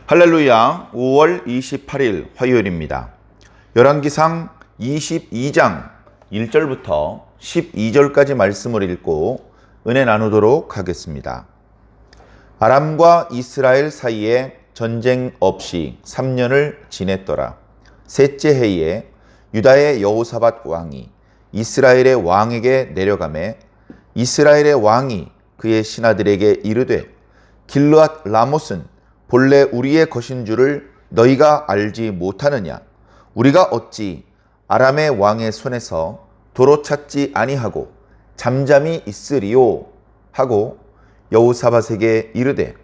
할렐루야. 5월 28일 화요일입니다. 열왕기상 22장 1절부터 12절까지 말씀을 읽고 은혜 나누도록 하겠습니다. 아람과 이스라엘 사이에 전쟁 없이 3년을 지냈더라. 셋째 해에 유다의 여호사밧 왕이 이스라엘의 왕에게 내려가매 이스라엘의 왕이 그의 신하들에게 이르되 길르앗 라못은 본래 우리의 것인 줄을 너희가 알지 못하느냐? 우리가 어찌 아람의 왕의 손에서 도로 찾지 아니하고 잠잠히 있으리요? 하고 여호사밧에게 이르되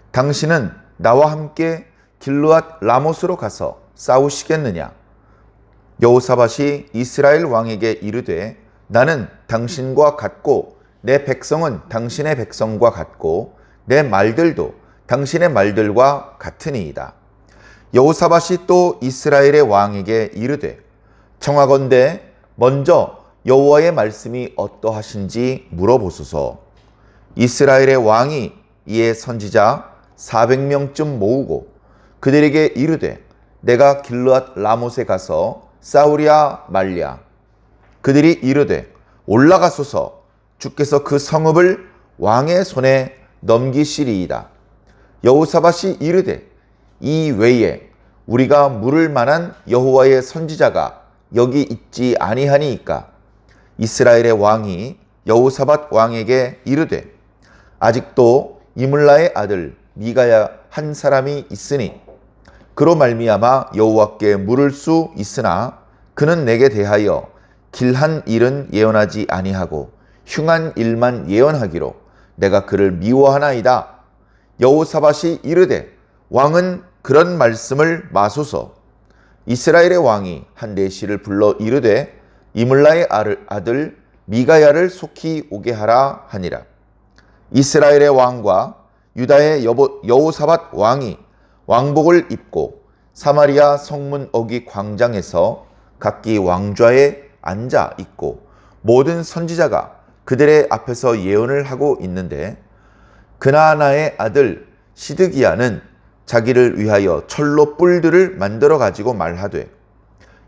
당신은 나와 함께 길르앗 라못으로 가서 싸우시겠느냐? 여호사밧이 이스라엘 왕에게 이르되 나는 당신과 같고 내 백성은 당신의 백성과 같고 내 말들도 당신의 말들과 같으니이다. 여호사밧이 또 이스라엘의 왕에게 이르되 청하건대 먼저 여호와의 말씀이 어떠하신지 물어보소서. 이스라엘의 왕이 이에 선지자 400명쯤 모으고 그들에게 이르되 내가 길르앗 라못에 가서 싸우랴 말랴. 그들이 이르되 올라가소서. 주께서 그 성읍을 왕의 손에 넘기시리이다. 여호사밧이 이르되 이 외에 우리가 물을 만한 여호와의 선지자가 여기 있지 아니하니이까. 이스라엘의 왕이 여호사밧 왕에게 이르되 아직도 이물라의 아들 미가야 한 사람이 있으니 그로 말미암아 여호와께 물을 수 있으나 그는 내게 대하여 길한 일은 예언하지 아니하고 흉한 일만 예언하기로 내가 그를 미워하나이다. 여호사밧이 이르되 왕은 그런 말씀을 마소서. 이스라엘의 왕이 한 내시를 불러 이르되 이물라의 아들 미가야를 속히 오게 하라 하니라. 이스라엘의 왕과 유다의 여호사밧 왕이 왕복을 입고 사마리아 성문 어귀 광장에서 각기 왕좌에 앉아 있고 모든 선지자가 그들의 앞에서 예언을 하고 있는데 그나아나의 아들 시드기야는 자기를 위하여 철로 뿔들을 만들어 가지고 말하되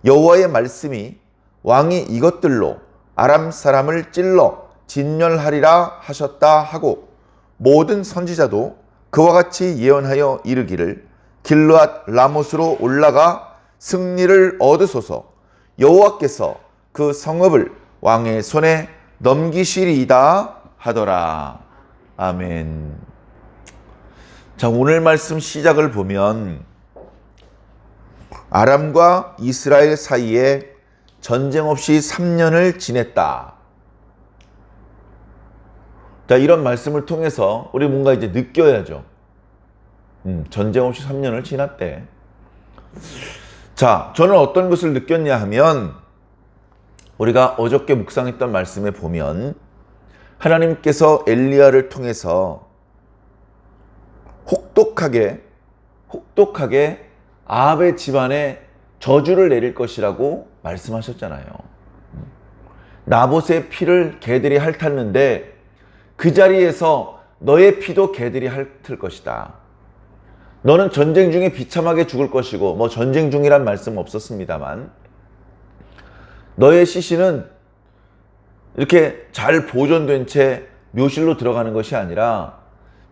여호와의 말씀이 왕이 이것들로 아람 사람을 찔러 진멸하리라 하셨다 하고 모든 선지자도 그와 같이 예언하여 이르기를 길르앗 라못으로 올라가 승리를 얻으소서. 여호와께서 그 성읍을 왕의 손에 넘기시리이다 하더라. 아멘. 자, 오늘 말씀 시작을 보면 아람과 이스라엘 사이에 전쟁 없이 3년을 지냈다. 자, 이런 말씀을 통해서 우리 뭔가 이제 느껴야죠. 전쟁 없이 3년을 지났대. 자, 저는 어떤 것을 느꼈냐 하면 우리가 어저께 묵상했던 말씀에 보면 하나님께서 엘리야를 통해서 혹독하게 아합의 집안에 저주를 내릴 것이라고 말씀하셨잖아요. 나봇의 피를 개들이 핥았는데 그 자리에서 너의 피도 개들이 핥을 것이다. 너는 전쟁 중에 비참하게 죽을 것이고, 뭐 전쟁 중이란 말씀 없었습니다만 너의 시신은 이렇게 잘 보존된 채 묘실로 들어가는 것이 아니라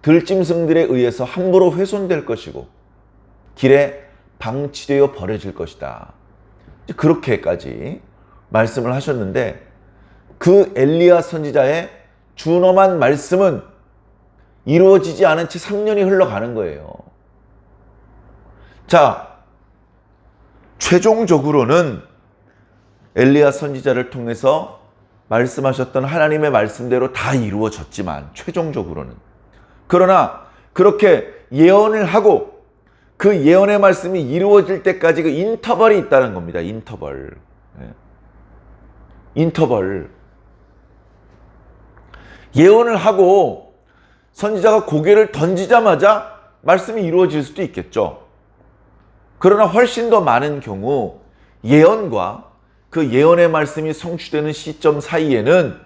들짐승들에 의해서 함부로 훼손될 것이고 길에 방치되어 버려질 것이다. 그렇게까지 말씀을 하셨는데 그 엘리야 선지자의 준엄한 말씀은 이루어지지 않은 채 3년이 흘러가는 거예요. 자, 최종적으로는 엘리야 선지자를 통해서 말씀하셨던 하나님의 말씀대로 다 이루어졌지만 최종적으로는, 그러나 그렇게 예언을 하고 그 예언의 말씀이 이루어질 때까지 그 인터벌이 있다는 겁니다. 인터벌. 예언을 하고 선지자가 고개를 던지자마자 말씀이 이루어질 수도 있겠죠. 그러나 훨씬 더 많은 경우 예언과 그 예언의 말씀이 성취되는 시점 사이에는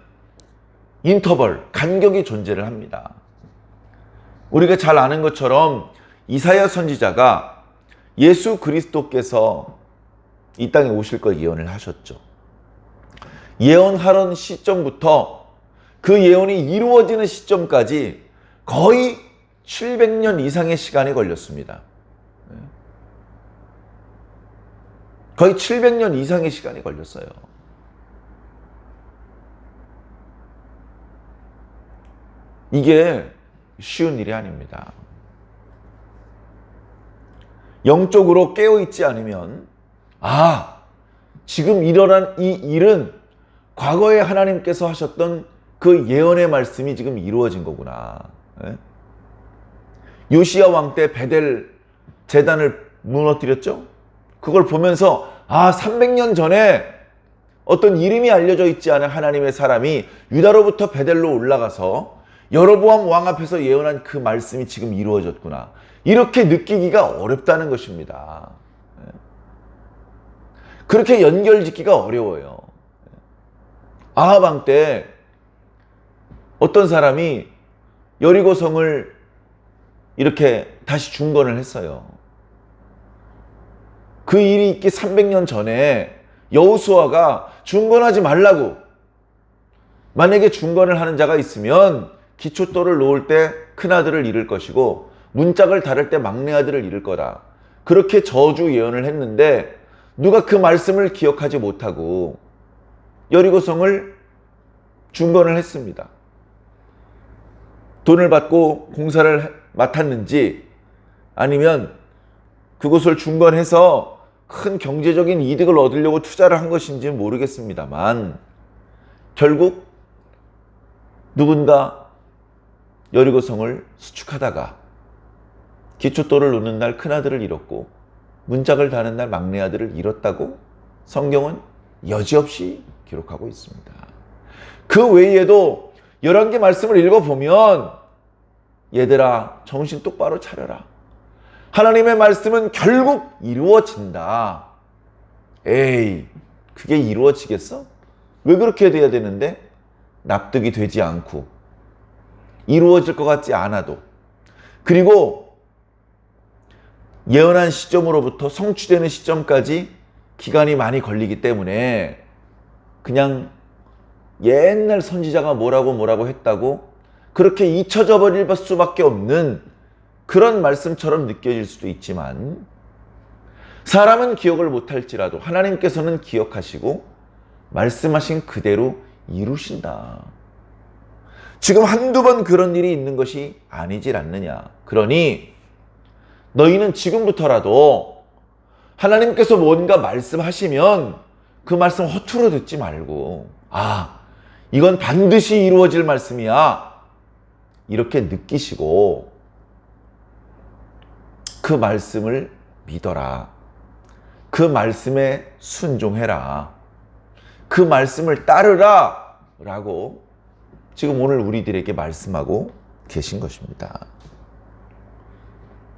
인터벌, 간격이 존재를 합니다. 우리가 잘 아는 것처럼 이사야 선지자가 예수 그리스도께서 이 땅에 오실 걸 예언을 하셨죠. 예언하던 시점부터 그 예언이 이루어지는 시점까지 거의 700년 이상의 시간이 걸렸습니다. 거의 700년 이상의 시간이 걸렸어요. 이게 쉬운 일이 아닙니다. 영적으로 깨어있지 않으면 지금 일어난 이 일은 과거에 하나님께서 하셨던 그 예언의 말씀이 지금 이루어진 거구나. 요시야 왕 때 베델 제단을 무너뜨렸죠? 그걸 보면서 300년 전에 어떤 이름이 알려져 있지 않은 하나님의 사람이 유다로부터 베델로 올라가서 여로보암 왕 앞에서 예언한 그 말씀이 지금 이루어졌구나. 이렇게 느끼기가 어렵다는 것입니다. 그렇게 연결짓기가 어려워요. 아합 왕 때 어떤 사람이 여리고성을 이렇게 다시 중건을 했어요. 그 일이 있기 300년 전에 여호수아가 중건하지 말라고, 만약에 중건을 하는 자가 있으면 기초돌을 놓을 때 큰아들을 잃을 것이고 문짝을 다를 때 막내아들을 잃을 거다. 그렇게 저주 예언을 했는데 누가 그 말씀을 기억하지 못하고 여리고성을 중건을 했습니다. 돈을 받고 공사를 맡았는지 아니면 그곳을 중건해서 큰 경제적인 이득을 얻으려고 투자를 한 것인지는 모르겠습니다만 결국 누군가 여리고성을 수축하다가 기초돌을 놓는 날 큰아들을 잃었고 문짝을 다는 날 막내아들을 잃었다고 성경은 여지없이 기록하고 있습니다. 그 외에도 11개 말씀을 읽어보면 얘들아 정신 똑바로 차려라. 하나님의 말씀은 결국 이루어진다. 에이, 그게 이루어지겠어? 왜 그렇게 돼야 되는데? 납득이 되지 않고 이루어질 것 같지 않아도, 그리고 예언한 시점으로부터 성취되는 시점까지 기간이 많이 걸리기 때문에 그냥 옛날 선지자가 뭐라고 했다고 그렇게 잊혀져 버릴 수밖에 없는 그런 말씀처럼 느껴질 수도 있지만, 사람은 기억을 못할지라도 하나님께서는 기억하시고 말씀하신 그대로 이루신다. 지금 한두 번 그런 일이 있는 것이 아니질 않느냐. 그러니 너희는 지금부터라도 하나님께서 뭔가 말씀하시면 그 말씀 허투루 듣지 말고 이건 반드시 이루어질 말씀이야, 이렇게 느끼시고 그 말씀을 믿어라. 그 말씀에 순종해라. 그 말씀을 따르라 라고 지금 오늘 우리들에게 말씀하고 계신 것입니다.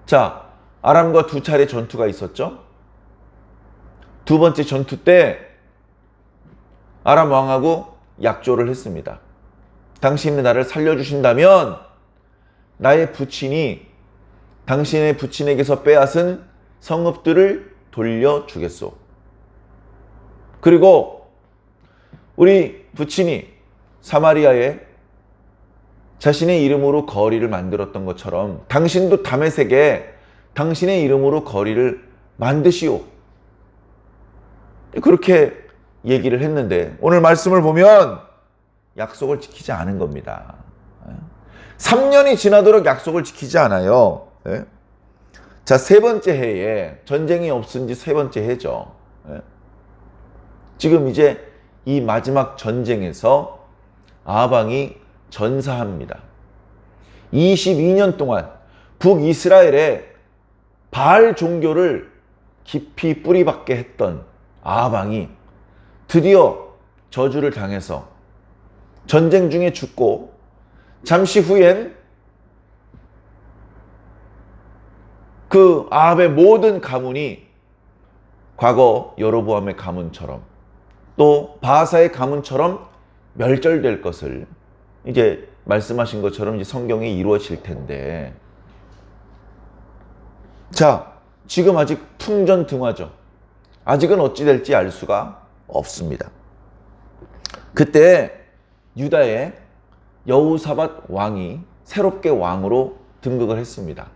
자, 아람과 2차례 전투가 있었죠. 두 번째 전투 때 아람 왕하고 약조를 했습니다. 당신이 나를 살려주신다면 나의 부친이 당신의 부친에게서 빼앗은 성읍들을 돌려주겠소. 그리고 우리 부친이 사마리아에 자신의 이름으로 거리를 만들었던 것처럼 당신도 다메섹에 당신의 이름으로 거리를 만드시오. 그렇게 얘기를 했는데 오늘 말씀을 보면 약속을 지키지 않은 겁니다. 3년이 지나도록 약속을 지키지 않아요. 자, 세 번째 해에, 전쟁이 없은 지 세 번째 해죠. 지금 이제 이 마지막 전쟁에서 아방이 전사합니다. 22년 동안 북이스라엘에 바알 종교를 깊이 뿌리박게 했던 아방이 드디어 저주를 당해서 전쟁 중에 죽고 잠시 후엔 그 아합의 모든 가문이 과거 여로보암의 가문처럼 또 바하사의 가문처럼 멸절될 것을 이제 말씀하신 것처럼 이제 성경이 이루어질 텐데, 자, 지금 아직 풍전등화죠. 아직은 어찌 될지 알 수가 없습니다. 그때 유다의 여호사밧 왕이 새롭게 왕으로 등극을 했습니다.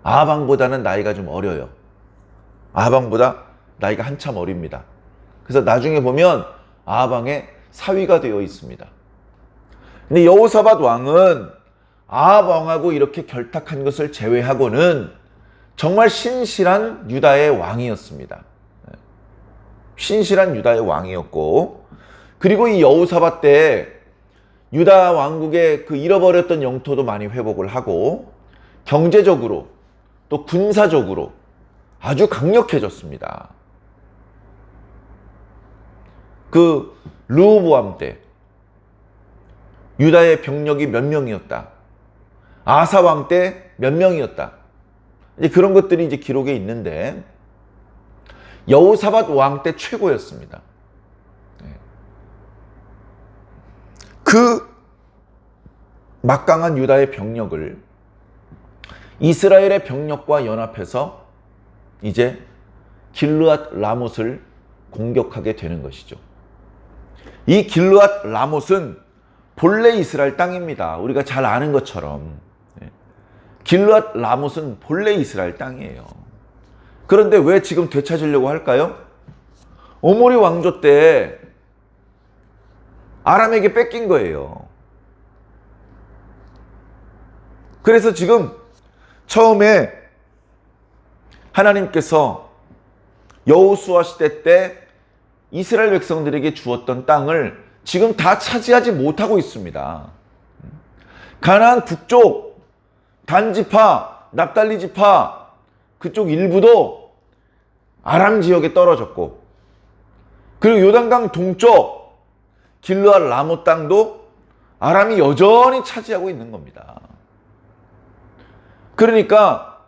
아하방보다는 나이가 좀 어려요. 아하방보다 나이가 한참 어립니다. 그래서 나중에 보면 아하방의 사위가 되어 있습니다. 근데 여호사밧 왕은 아합 왕하고 이렇게 결탁한 것을 제외하고는 정말 신실한 유다의 왕이었습니다. 신실한 유다의 왕이었고, 그리고 이 여호사밧 때 유다 왕국의 그 잃어버렸던 영토도 많이 회복을 하고 경제적으로 또 군사적으로 아주 강력해졌습니다. 그 르호보암 때 유다의 병력이 몇 명이었다. 아사 왕 때 몇 명이었다. 이제 그런 것들이 이제 기록에 있는데 여호사밧 왕 때 최고였습니다. 그 막강한 유다의 병력을 이스라엘의 병력과 연합해서 이제 길르앗 라못을 공격하게 되는 것이죠. 이 길르앗 라못은 본래 이스라엘 땅입니다. 우리가 잘 아는 것처럼 길르앗 라못은 본래 이스라엘 땅이에요. 그런데 왜 지금 되찾으려고 할까요? 오므리 왕조 때 아람에게 뺏긴 거예요. 그래서 지금 처음에 하나님께서 여호수아 시대 때 이스라엘 백성들에게 주었던 땅을 지금 다 차지하지 못하고 있습니다. 가나안 북쪽 단 지파, 납달리 지파 그쪽 일부도 아람 지역에 떨어졌고, 그리고 요단강 동쪽 길르앗 라못 땅도 아람이 여전히 차지하고 있는 겁니다. 그러니까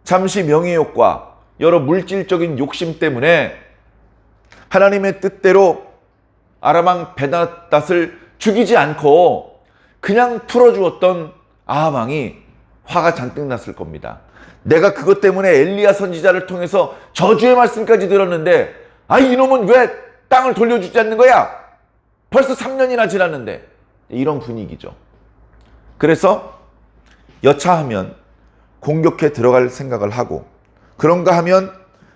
잠시 명예욕과 여러 물질적인 욕심 때문에 하나님의 뜻대로 아람왕 베나닷을 죽이지 않고 그냥 풀어주었던 아합 왕이 화가 잔뜩 났을 겁니다. 내가 그것 때문에 엘리야 선지자를 통해서 저주의 말씀까지 들었는데 이놈은 왜 땅을 돌려주지 않는 거야? 벌써 3년이나 지났는데. 이런 분위기죠. 그래서 여차하면 공격해 들어갈 생각을 하고, 그런가 하면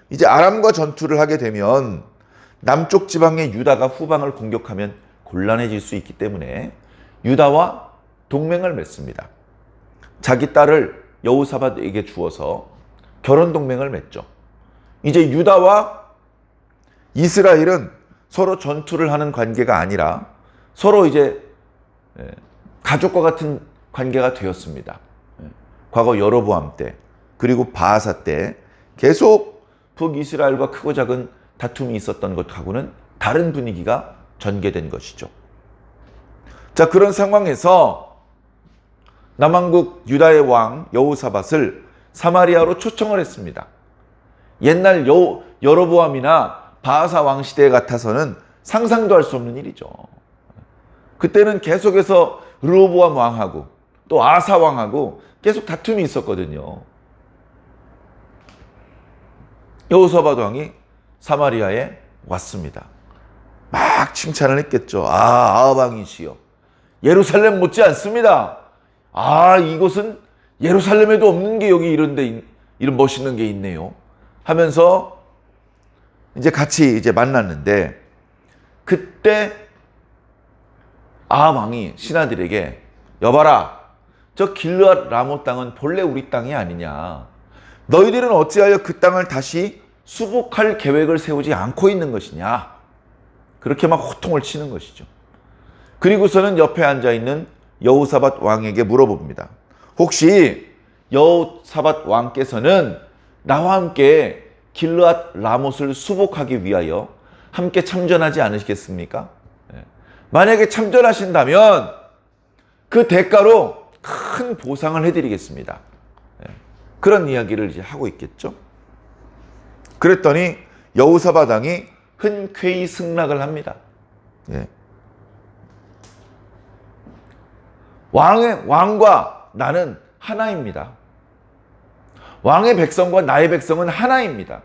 이제 아람과 전투를 하게 되면 남쪽 지방의 유다가 후방을 공격하면 곤란해질 수 있기 때문에 유다와 동맹을 맺습니다. 자기 딸을 여호사밧에게 주어서 결혼 동맹을 맺죠. 이제 유다와 이스라엘은 서로 전투를 하는 관계가 아니라 서로 이제 가족과 같은 관계가 되었습니다. 과거 여로보암 때 그리고 바하사 때 계속 북이스라엘과 크고 작은 다툼이 있었던 것하고는 다른 분위기가 전개된 것이죠. 자, 그런 상황에서 남왕국 유다의 왕 여호사밧을 사마리아로 초청을 했습니다. 옛날 여로보암이나 바하사 왕 시대 같아서는 상상도 할 수 없는 일이죠. 그때는 계속해서 르호보암 왕하고 또 아사 왕하고 계속 다툼이 있었거든요. 여호사밧 왕이 사마리아에 왔습니다. 막 칭찬을 했겠죠. 아합 왕이시여, 예루살렘 못지 않습니다. 이곳은 예루살렘에도 없는 게 여기 이런 멋있는 게 있네요 하면서 이제 같이 이제 만났는데, 그때 아합 왕이 신하들에게 여봐라, 저 길르앗 라못 땅은 본래 우리 땅이 아니냐, 너희들은 어찌하여 그 땅을 다시 수복할 계획을 세우지 않고 있는 것이냐, 그렇게 막 호통을 치는 것이죠. 그리고서는 옆에 앉아있는 여호사밧 왕에게 물어봅니다. 혹시 여호사밧 왕께서는 나와 함께 길르앗 라못을 수복하기 위하여 함께 참전하지 않으시겠습니까? 만약에 참전하신다면 그 대가로 큰 보상을 해드리겠습니다. 그런 이야기를 이제 하고 있겠죠. 그랬더니 여호사밧 왕이 흔쾌히 승낙을 합니다. 왕과 나는 하나입니다. 왕의 백성과 나의 백성은 하나입니다.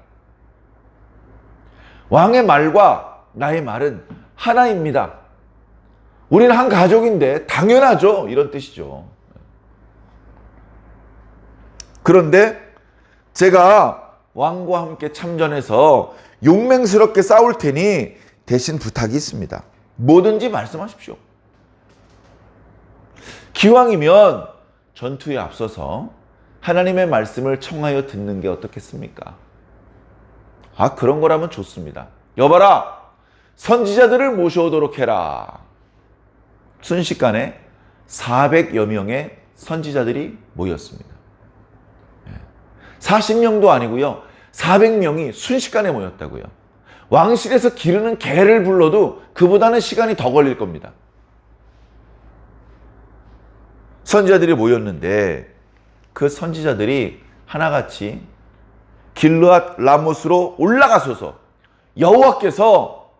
왕의 말과 나의 말은 하나입니다. 우리는 한 가족인데 당연하죠. 이런 뜻이죠. 그런데 제가 왕과 함께 참전해서 용맹스럽게 싸울 테니 대신 부탁이 있습니다. 뭐든지 말씀하십시오. 기왕이면 전투에 앞서서 하나님의 말씀을 청하여 듣는 게 어떻겠습니까? 그런 거라면 좋습니다. 여봐라, 선지자들을 모셔오도록 해라. 순식간에 400여 명의 선지자들이 모였습니다. 40명도 아니고요. 400명이 순식간에 모였다고요. 왕실에서 기르는 개를 불러도 그보다는 시간이 더 걸릴 겁니다. 선지자들이 모였는데 그 선지자들이 하나같이 길르앗 라못으로 올라가소서 여호와께서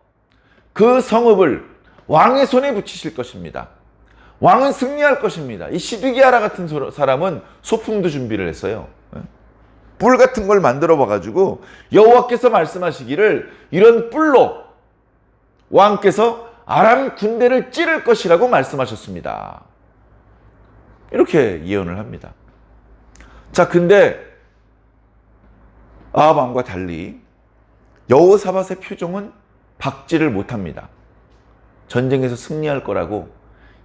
그 성읍을 왕의 손에 붙이실 것입니다. 왕은 승리할 것입니다. 이 시드기야라 같은 사람은 소품도 준비를 했어요. 뿔 같은 걸 만들어 봐가지고 여호와께서 말씀하시기를 이런 뿔로 왕께서 아람 군대를 찌를 것이라고 말씀하셨습니다. 이렇게 예언을 합니다. 자, 근데 아합 왕과 달리 여호사밧의 표정은 박지를 못합니다. 전쟁에서 승리할 거라고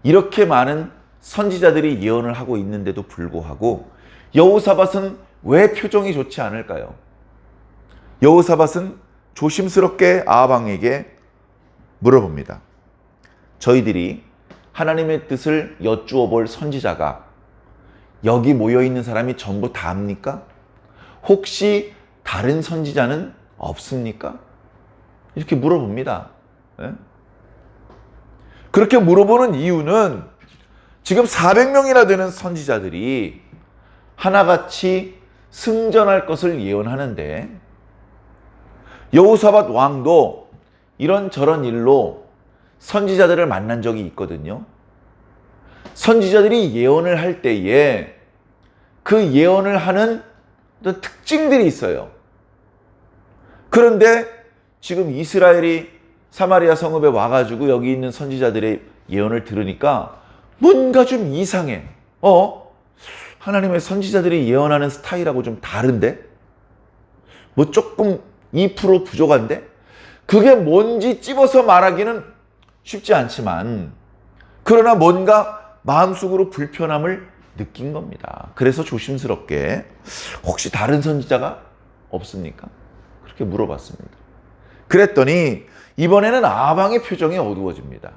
이렇게 많은 선지자들이 예언을 하고 있는데도 불구하고 여호사밧은 왜 표정이 좋지 않을까요? 여호사밧은 조심스럽게 아합 왕에게 물어봅니다. 저희들이 하나님의 뜻을 여쭈어 볼 선지자가 여기 모여있는 사람이 전부 다 압니까? 혹시 다른 선지자는 없습니까? 이렇게 물어봅니다. 네? 그렇게 물어보는 이유는 지금 400명이나 되는 선지자들이 하나같이 승전할 것을 예언하는데 여호사밧 왕도 이런저런 일로 선지자들을 만난 적이 있거든요. 선지자들이 예언을 할 때에 그 예언을 하는 어떤 특징들이 있어요. 그런데 지금 이스라엘이 사마리아 성읍에 와가지고 여기 있는 선지자들의 예언을 들으니까 뭔가 좀 이상해. 하나님의 선지자들이 예언하는 스타일하고 좀 다른데? 뭐 조금 2% 부족한데? 그게 뭔지 찝어서 말하기는 쉽지 않지만 그러나 뭔가 마음속으로 불편함을 느낀 겁니다. 그래서 조심스럽게 혹시 다른 선지자가 없습니까? 그렇게 물어봤습니다. 그랬더니 이번에는 아합 왕의 표정이 어두워집니다.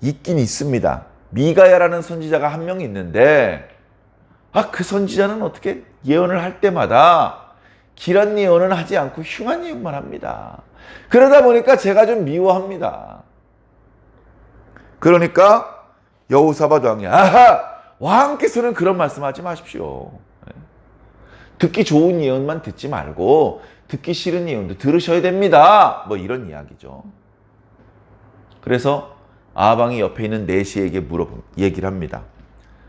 있긴 있습니다. 미가야라는 선지자가 한 명 있는데 그 선지자는 어떻게 예언을 할 때마다 길한 예언은 하지 않고 흉한 예언만 합니다. 그러다 보니까 제가 좀 미워합니다. 그러니까 여호사밧 왕이 왕께서는 그런 말씀하지 마십시오. 듣기 좋은 예언만 듣지 말고 듣기 싫은 예언도 들으셔야 됩니다. 뭐 이런 이야기죠. 그래서 아합 왕이 옆에 있는 내시에게 얘기를 합니다.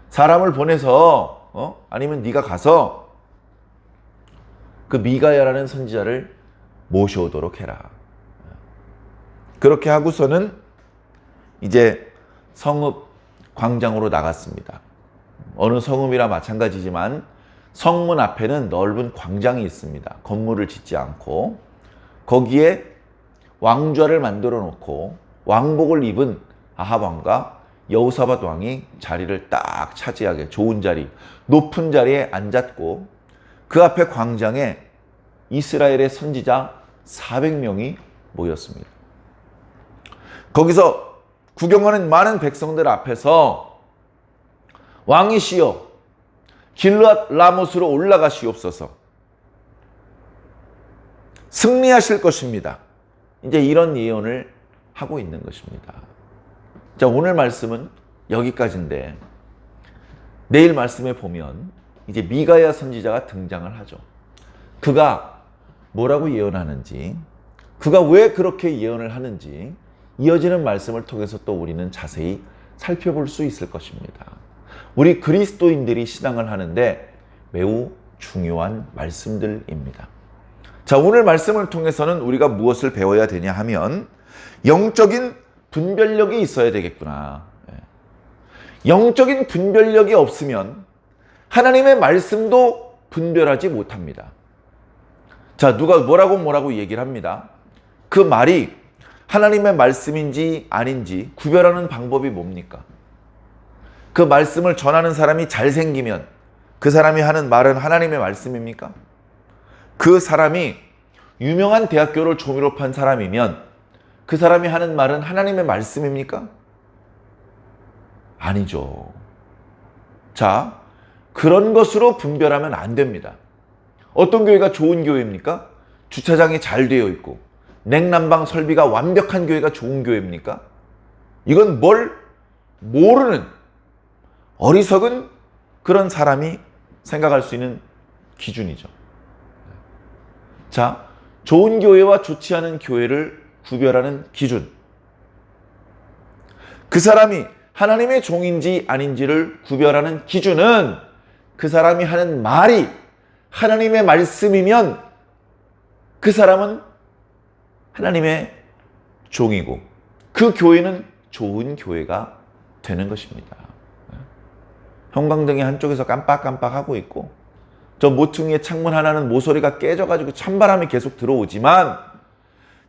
사람을 보내서 아니면 네가 가서 그 미가야라는 선지자를 모셔오도록 해라. 그렇게 하고서는 이제 성읍 광장으로 나갔습니다. 어느 성읍이라 마찬가지지만 성문 앞에는 넓은 광장이 있습니다. 건물을 짓지 않고 거기에 왕좌를 만들어 놓고 왕복을 입은 아합 왕과 여호사밧 왕이 자리를 딱 차지하게 좋은 자리, 높은 자리에 앉았고 그 앞에 광장에 이스라엘의 선지자 400명이 모였습니다. 거기서 구경하는 많은 백성들 앞에서 왕이시여 길르앗 라못으로 올라가시옵소서. 승리하실 것입니다. 이제 이런 예언을 하고 있는 것입니다. 자, 오늘 말씀은 여기까지인데 내일 말씀에 보면 이제 미가야 선지자가 등장을 하죠. 그가 뭐라고 예언하는지, 그가 왜 그렇게 예언을 하는지 이어지는 말씀을 통해서 또 우리는 자세히 살펴볼 수 있을 것입니다. 우리 그리스도인들이 신앙을 하는데 매우 중요한 말씀들입니다. 자, 오늘 말씀을 통해서는 우리가 무엇을 배워야 되냐 하면 영적인 분별력이 있어야 되겠구나. 영적인 분별력이 없으면 하나님의 말씀도 분별하지 못합니다. 자, 누가 뭐라고 얘기를 합니다. 그 말이 하나님의 말씀인지 아닌지 구별하는 방법이 뭡니까? 그 말씀을 전하는 사람이 잘생기면 그 사람이 하는 말은 하나님의 말씀입니까? 그 사람이 유명한 대학교를 졸업한 사람이면 그 사람이 하는 말은 하나님의 말씀입니까? 아니죠. 자, 그런 것으로 분별하면 안 됩니다. 어떤 교회가 좋은 교회입니까? 주차장이 잘 되어 있고 냉난방 설비가 완벽한 교회가 좋은 교회입니까? 이건 뭘 모르는 어리석은 그런 사람이 생각할 수 있는 기준이죠. 자, 좋은 교회와 좋지 않은 교회를 구별하는 기준. 그 사람이 하나님의 종인지 아닌지를 구별하는 기준은 그 사람이 하는 말이 하나님의 말씀이면 그 사람은 하나님의 종이고 그 교회는 좋은 교회가 되는 것입니다. 형광등이 한쪽에서 깜빡깜빡하고 있고 저 모퉁이의 창문 하나는 모서리가 깨져가지고 찬바람이 계속 들어오지만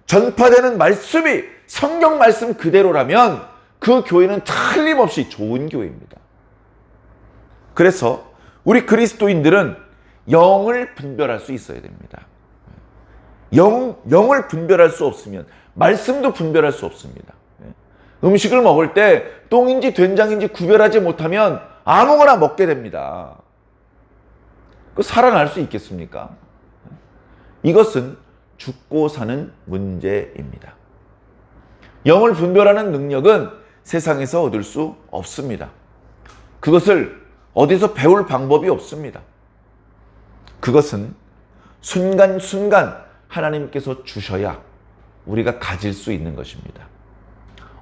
전파되는 말씀이 성경 말씀 그대로라면 그 교회는 틀림없이 좋은 교회입니다. 그래서 우리 그리스도인들은 영을 분별할 수 있어야 됩니다. 영을 분별할 수 없으면 말씀도 분별할 수 없습니다. 음식을 먹을 때 똥인지 된장인지 구별하지 못하면 아무거나 먹게 됩니다. 그 살아날 수 있겠습니까? 이것은 죽고 사는 문제입니다. 영을 분별하는 능력은 세상에서 얻을 수 없습니다. 그것을 어디서 배울 방법이 없습니다. 그것은 순간순간 하나님께서 주셔야 우리가 가질 수 있는 것입니다.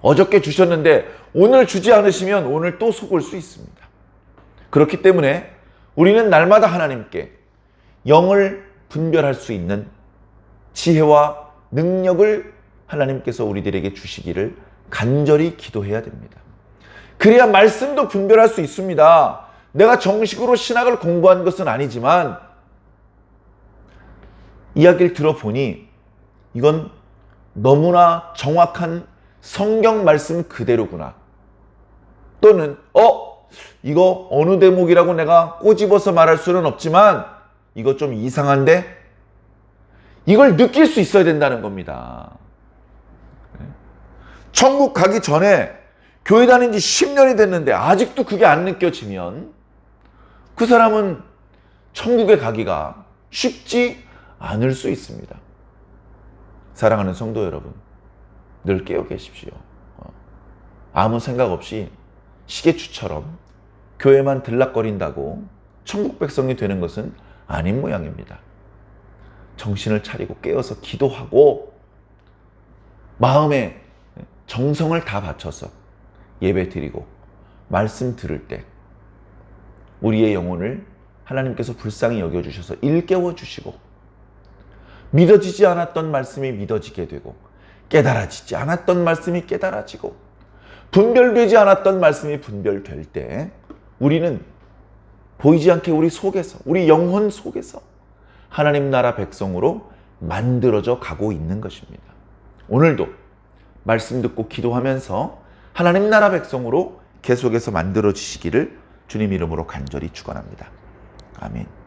어저께 주셨는데 오늘 주지 않으시면 오늘 또 속을 수 있습니다. 그렇기 때문에 우리는 날마다 하나님께 영을 분별할 수 있는 지혜와 능력을 하나님께서 우리들에게 주시기를 간절히 기도해야 됩니다. 그래야 말씀도 분별할 수 있습니다. 내가 정식으로 신학을 공부한 것은 아니지만 이야기를 들어보니 이건 너무나 정확한 성경 말씀 그대로구나. 또는 이거 어느 대목이라고 내가 꼬집어서 말할 수는 없지만 이거 좀 이상한데? 이걸 느낄 수 있어야 된다는 겁니다. 천국 가기 전에 교회 다닌 지 10년이 됐는데 아직도 그게 안 느껴지면 그 사람은 천국에 가기가 쉽지 않을 수 있습니다. 사랑하는 성도 여러분, 늘 깨어 계십시오. 아무 생각 없이 시계추처럼 교회만 들락거린다고 천국 백성이 되는 것은 아닌 모양입니다. 정신을 차리고 깨어서 기도하고 마음에 정성을 다 바쳐서 예배 드리고 말씀 들을 때 우리의 영혼을 하나님께서 불쌍히 여겨주셔서 일깨워 주시고 믿어지지 않았던 말씀이 믿어지게 되고 깨달아지지 않았던 말씀이 깨달아지고 분별되지 않았던 말씀이 분별될 때 우리는 보이지 않게 우리 속에서, 우리 영혼 속에서 하나님 나라 백성으로 만들어져 가고 있는 것입니다. 오늘도 말씀 듣고 기도하면서 하나님 나라 백성으로 계속해서 만들어지시기를 주님 이름으로 간절히 축원합니다. 아멘.